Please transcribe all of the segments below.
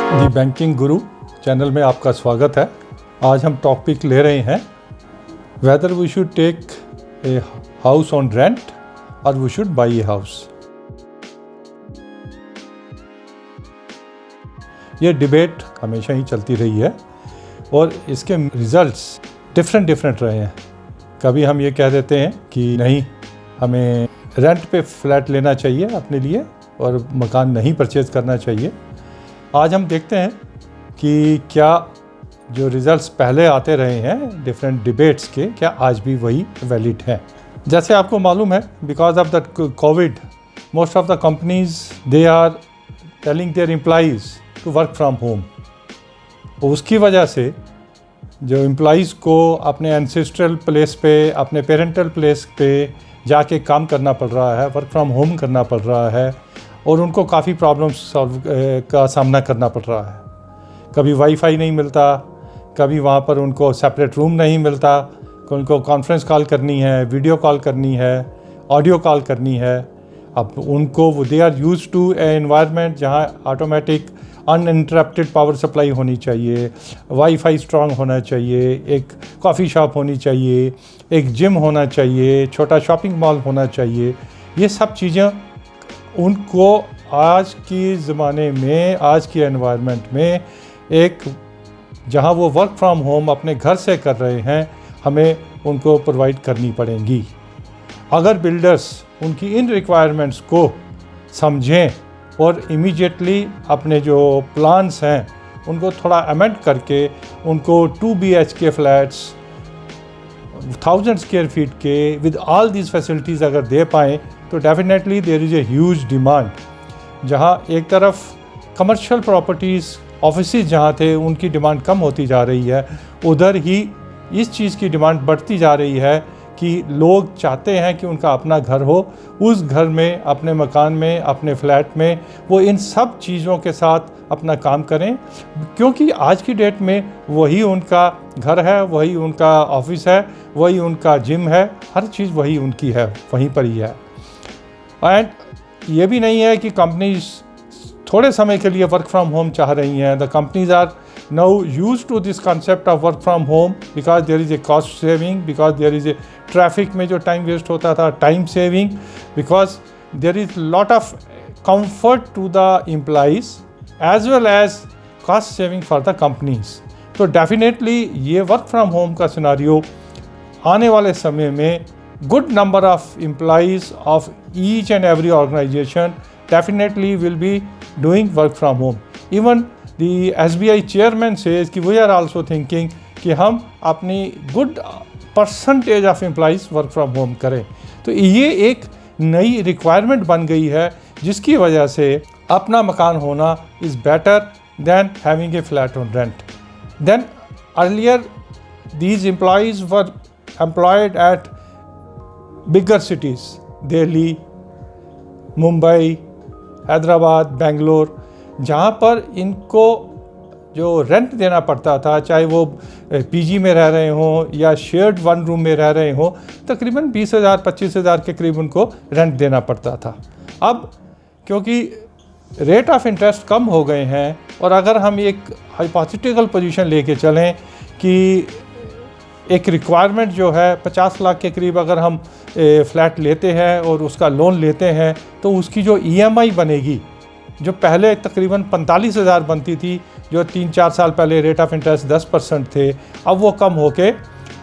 दी banking गुरु channel में आपका स्वागत है। आज हम टॉपिक ले रहे हैं whether we should take a house on rent और we should buy a house. ये डिबेट हमेशा ही चलती रही है और इसके रिजल्ट्स डिफरेंट रहे हैं। कभी हम ये कह देते हैं कि नहीं, हमें रेंट पे फ्लैट लेना चाहिए अपने लिए और मकान नहीं परचेज़ करना चाहिए। आज हम देखते हैं कि क्या जो रिज़ल्ट्स पहले आते रहे हैं डिफरेंट डिबेट्स के, क्या आज भी वही वैलिड हैं। जैसे आपको मालूम है, because of the Covid most of the companies they are telling their employees to work from home. उसकी वजह से जो एम्प्लॉइज़ को अपने एंसेस्ट्रल प्लेस पे, अपने पेरेंटल प्लेस पे जाके काम करना पड़ रहा है, वर्क फ्रॉम होम करना पड़ रहा है और उनको काफ़ी प्रॉब्लम्स का सामना करना पड़ रहा है। कभी वाईफाई नहीं मिलता, कभी वहाँ पर उनको सेपरेट रूम नहीं मिलता, उनको कॉन्फ्रेंस कॉल करनी है, वीडियो कॉल करनी है, ऑडियो कॉल करनी है। अब उनको they are used to a environment जहाँ ऑटोमेटिक अनइंटरप्टेड पावर सप्लाई होनी चाहिए, वाईफाई स्ट्रांग होना चाहिए, एक कॉफ़ी शॉप होनी चाहिए, एक जिम होना चाहिए, छोटा शॉपिंग मॉल होना चाहिए। ये सब चीज़ें उनको आज की ज़माने में, आज की एनवायरनमेंट में, एक जहां वो वर्क फ्रॉम होम अपने घर से कर रहे हैं, हमें उनको प्रोवाइड करनी पड़ेंगी। अगर बिल्डर्स उनकी इन रिक्वायरमेंट्स को समझें और इमीडिएटली अपने जो प्लान्स हैं उनको थोड़ा अमेंड करके उनको 2 BHK फ्लैट्स 1000 स्क्वायर फीट के विद ऑल दीज फैसिलिटीज़ अगर दे पाएँ तो definitely there is a huge demand. जहाँ एक तरफ कमर्शियल प्रॉपर्टीज़, ऑफिसेज जहाँ थे उनकी डिमांड कम होती जा रही है, उधर ही इस चीज़ की डिमांड बढ़ती जा रही है कि लोग चाहते हैं कि उनका अपना घर हो, उस घर में, अपने मकान में, अपने फ्लैट में वो इन सब चीज़ों के साथ अपना काम करें, क्योंकि आज की डेट में वही उनका घर है, वही उनका ऑफिस है, वही उनका जिम है, हर चीज़ वही उनकी है, वहीं पर ही है। एंड ये भी नहीं है कि कंपनीज थोड़े समय के लिए वर्क फ्रॉम होम चाह रही हैं। The companies are now used to this concept of work from home because there is a cost saving, because there is a traffic में जो टाइम वेस्ट होता था, time saving, because there is lot of comfort to the employees as well as cost saving for the companies. तो definitely ये work from home का scenario आने वाले समय में good number of employees of each and every organization definitely will be doing work from home. Even the SBI chairman says कि we are also thinking कि हम अपनी good percentage of employees work from home करें। तो ये एक नई requirement बन गई है जिसकी वजह से अपना मकान होना is better than having a flat on rent. Then earlier these employees were employed at bigger cities, Delhi, Mumbai, Hyderabad, Bangalore, जहाँ पर इनको जो रेंट देना पड़ता था, चाहे वो पीजी में रह रहे हों या शेयर्ड वन रूम में रह रहे हों, तकरीबन 20,000-25,000 के करीब उनको रेंट देना पड़ता था। अब क्योंकि रेट ऑफ इंटरेस्ट कम हो गए हैं और अगर हम एक हाइपोथेटिकल पोजीशन लेके चलें कि एक रिक्वायरमेंट जो है 50 लाख के करीब अगर हम फ्लैट लेते हैं और उसका लोन लेते हैं तो उसकी जो EMI बनेगी, जो पहले तकरीबन 45,000 बनती थी, जो 3-4 साल पहले रेट ऑफ इंटरेस्ट 10% थे, अब वो कम होके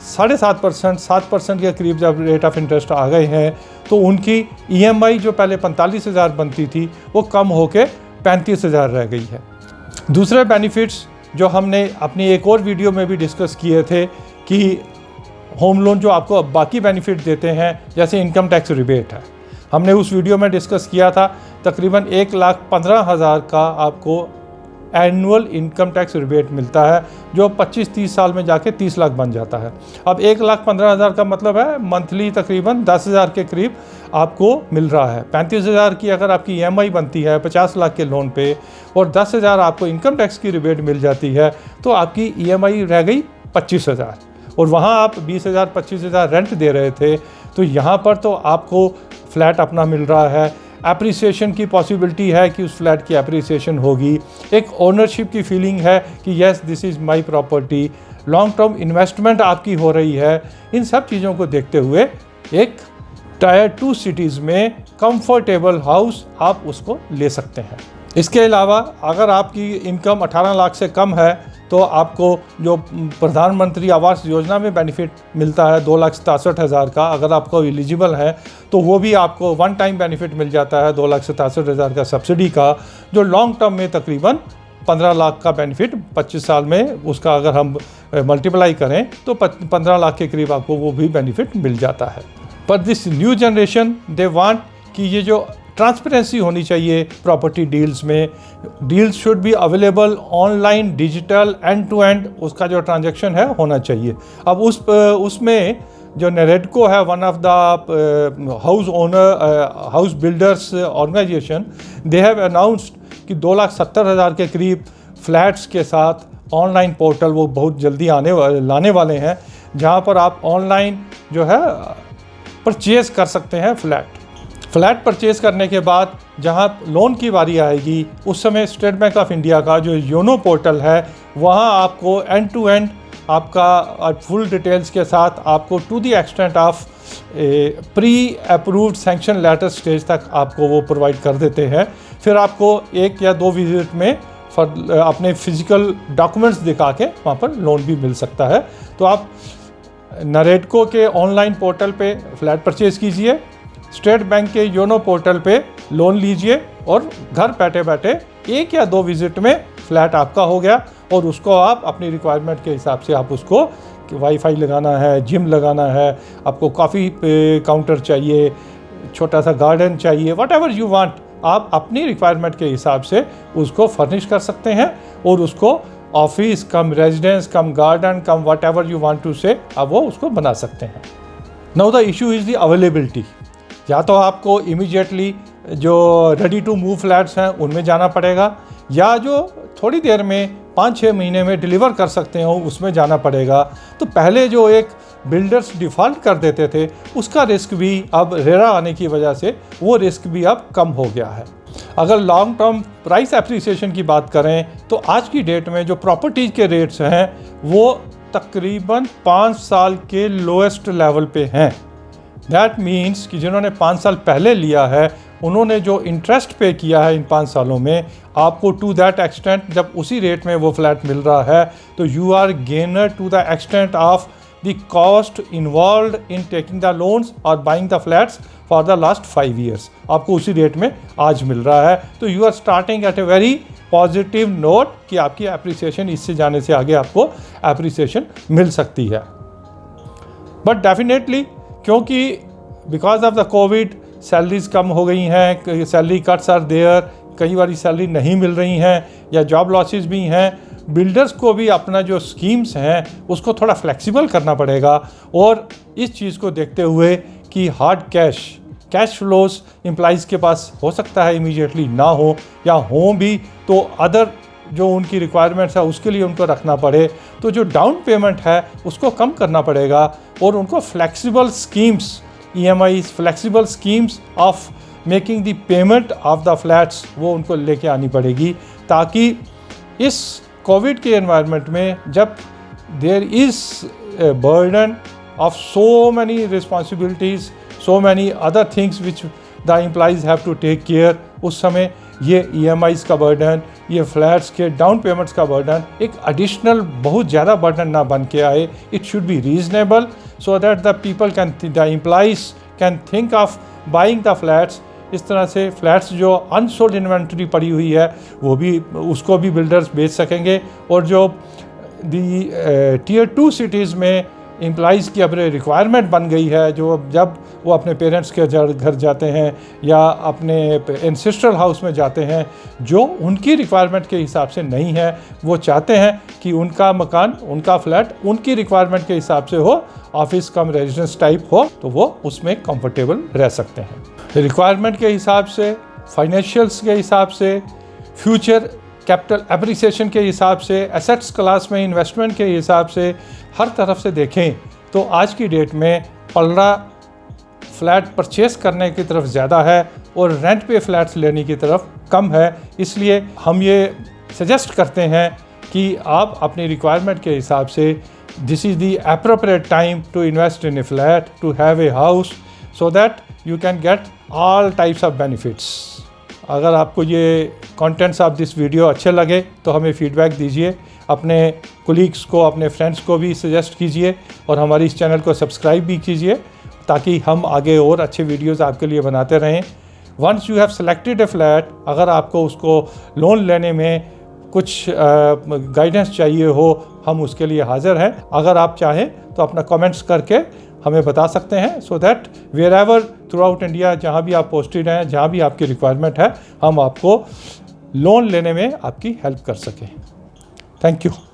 7.5%, 7% के करीब जब रेट ऑफ इंटरेस्ट आ गए हैं तो उनकी EMI जो पहले 45,000 बनती थी वो कम होके 35,000 रह गई है। दूसरे बेनिफिट्स जो हमने अपनी एक और वीडियो में भी डिस्कस किए थे कि होम लोन जो आपको बाकी बेनिफिट देते हैं, जैसे इनकम टैक्स रिबेट है, हमने उस वीडियो में डिस्कस किया था। तकरीबन 1,15,000 का आपको एनुअल इनकम टैक्स रिबेट मिलता है, जो 25-30 साल में जाके 30 लाख बन जाता है। अब 1,15,000 का मतलब है मंथली तकरीबन 10,000 के करीब आपको मिल रहा है। 35,000 की अगर आपकी EMI बनती है 50 लाख के लोन पे और 10,000 आपको इनकम टैक्स की रिबेट मिल जाती है तो आपकी EMI रह गई 25,000 और वहाँ आप 20,000-25,000 रेंट दे रहे थे। तो यहाँ पर तो आपको फ्लैट अपना मिल रहा है एप्रिसिएशन की पॉसिबिलिटी है कि उस फ्लैट की एप्रिसिएशन होगी, एक ओनरशिप की फीलिंग है कि yes this is my property, long term investment आपकी हो रही है। इन सब चीज़ों को देखते हुए एक टायर 2 सिटीज़ में कंफर्टेबल हाउस आप उसको ले सकते हैं। इसके अलावा अगर आपकी इनकम 18 लाख से कम है तो आपको जो प्रधानमंत्री आवास योजना में बेनिफिट मिलता है 2,67,000 का, अगर आपको एलिजिबल है तो वो भी आपको वन टाइम बेनिफिट मिल जाता है 2,67,000 का सब्सिडी का, जो लॉन्ग टर्म में तकरीबन 15 लाख का बेनिफिट 25 साल में उसका अगर हम मल्टीप्लाई करें तो 15 लाख के करीब आपको वो भी बेनिफिट मिल जाता है। पर this new generation they want कि ये जो ट्रांसपेरेंसी होनी चाहिए प्रॉपर्टी डील्स में, deals should be available online, digital, and to end उसका जो ट्रांजैक्शन है होना चाहिए। अब उसमें जो नेरेडको है, one of the house builders organisation, they have announced कि 2,70,000 के करीब फ्लैट्स के साथ ऑनलाइन पोर्टल वो बहुत जल्दी लाने वाले हैं, जहां पर आप ऑनलाइन जो है परचेज़ कर सकते हैं फ्लैट परचेज़ करने के बाद जहां लोन की बारी आएगी उस समय स्टेट बैंक ऑफ इंडिया का जो योनो पोर्टल है वहां आपको एंड टू एंड आपका फुल डिटेल्स के साथ आपको to the extent of pre approved sanction letter stage तक आपको वो प्रोवाइड कर देते हैं। फिर आपको 1 या 2 विजिट में अपने फिजिकल डॉक्यूमेंट्स दिखा के वहाँ पर लोन भी मिल सकता है। तो आप नरेडको के ऑनलाइन पोर्टल पे फ्लैट परचेज़ कीजिए, स्टेट बैंक के योनो पोर्टल पे लोन लीजिए और घर बैठे बैठे 1 या 2 विजिट में फ्लैट आपका हो गया और उसको आप अपनी रिक्वायरमेंट के हिसाब से आप उसको वाईफाई लगाना है, जिम लगाना है, आपको कॉफ़ी काउंटर चाहिए, छोटा सा गार्डन चाहिए, व्हाटएवर यू वांट, आप अपनी रिक्वायरमेंट के हिसाब से उसको फर्निश कर सकते हैं और उसको office cum residence cum garden cum whatever you want to से आप वो उसको बना सकते हैं। Now the issue is the availability. या तो आपको इमीडिएटली जो रेडी टू मूव फ्लैट्स हैं उनमें जाना पड़ेगा, या जो थोड़ी देर में 5-6 महीने में डिलीवर कर सकते हो उसमें जाना पड़ेगा। तो पहले जो एक बिल्डर्स डिफ़ॉल्ट कर देते थे उसका रिस्क भी अब रेरा आने की वजह से वो रिस्क भी अब कम हो गया है। अगर लॉन्ग टर्म प्राइस एप्रिसिएशन की बात करें तो आज की डेट में जो प्रॉपर्टीज़ के रेट्स हैं वो तकरीबन 5 साल के लोएस्ट लेवल पे हैं। दैट मीन्स कि जिन्होंने 5 साल पहले लिया है उन्होंने जो इंटरेस्ट पे किया है इन 5 सालों में, आपको टू दैट एक्सटेंट जब उसी रेट में वो फ्लैट मिल रहा है तो you are gainer to the extent of the cost involve in taking the loans और buying the flats for the last 5 years आपको उसी रेट में आज मिल रहा है। तो you are starting at a very positive note कि आपकी एप्रिसिएशन इससे जाने से आगे आपको एप्रिसिएशन मिल सकती है। बट डेफिनेटली क्योंकि because of the Covid salaries कम हो गई हैं, सैलरी कट्स आर देयर, कई बार सैलरी नहीं मिल रही हैं या जॉब लॉसेस भी हैं, बिल्डर्स को भी अपना जो स्कीम्स हैं उसको थोड़ा फ्लेक्सिबल करना पड़ेगा। और इस चीज़ को देखते हुए कि हार्ड कैश फ्लोस एम्प्लॉइज़ के पास हो सकता है इमीडिएटली ना हो, या हो भी तो अदर जो उनकी रिक्वायरमेंट्स है उसके लिए उनको रखना पड़े, तो जो डाउन पेमेंट है उसको कम करना पड़ेगा और उनको flexible schemes EMI flexible schemes of making the payment of the flats वो उनको लेके आनी पड़ेगी, ताकि इस कोविड के एनवायरनमेंट में जब there is burden of so many responsibilities, so many other things which the employees have to take care, उस समय ये EMIs का बर्डन, ये फ्लैट्स के डाउन पेमेंट्स का बर्डन एक एडिशनल बहुत ज़्यादा बर्डन ना बन के आए। It should be reasonable so that the people can, the employees can think of buying the flats. इस तरह से फ्लैट्स जो अनसोल्ड इन्वेंट्री पड़ी हुई है वो भी उसको भी बिल्डर्स बेच सकेंगे, और जो दी टियर 2 सिटीज़ में एम्प्लॉइज़ की अब रिक्वायरमेंट बन गई है, जो जब वो अपने पेरेंट्स के घर जाते हैं या अपने एंसेस्ट्रल हाउस में जाते हैं, जो उनकी रिक्वायरमेंट के हिसाब से नहीं है, वो चाहते हैं कि उनका मकान, उनका फ्लैट उनकी रिक्वायरमेंट के हिसाब से हो, ऑफिस कम रेजिडेंस टाइप हो, तो वो उसमें कंफर्टेबल रह सकते हैं। रिक्वायरमेंट के हिसाब से, फाइनेंशियल्स के हिसाब से, फ्यूचर कैपिटल एप्रिसिएशन के हिसाब से, एसेट्स क्लास में इन्वेस्टमेंट के हिसाब से, हर तरफ से देखें तो आज की डेट में पलड़ा फ्लैट परचेस करने की तरफ ज़्यादा है। और रेंट पे फ्लैट्स लेने की तरफ कम है। इसलिए हम ये सजेस्ट करते हैं कि आप अपनी रिक्वायरमेंट के हिसाब से this is the appropriate time to invest in a flat, to have a house, so that you can get all types of benefits. अगर आपको ये कंटेंट्स ऑफ दिस वीडियो अच्छे लगे तो हमें फीडबैक दीजिए, अपने कोलीग्स को, अपने फ्रेंड्स को भी सजेस्ट कीजिए और हमारी इस चैनल को सब्सक्राइब भी कीजिए ताकि हम आगे और अच्छे वीडियोस आपके लिए बनाते रहें। Once you have selected a flat, अगर आपको उसको लोन लेने में कुछ गाइडेंस चाहिए हो, हम उसके लिए हाज़िर हैं। अगर आप चाहें तो अपना कमेंट्स करके हमें बता सकते हैं, so that wherever throughout India, जहाँ भी आप पोस्टेड हैं, जहाँ भी आपकी रिक्वायरमेंट है, हम आपको लोन लेने में आपकी हेल्प कर सकें। Thank you.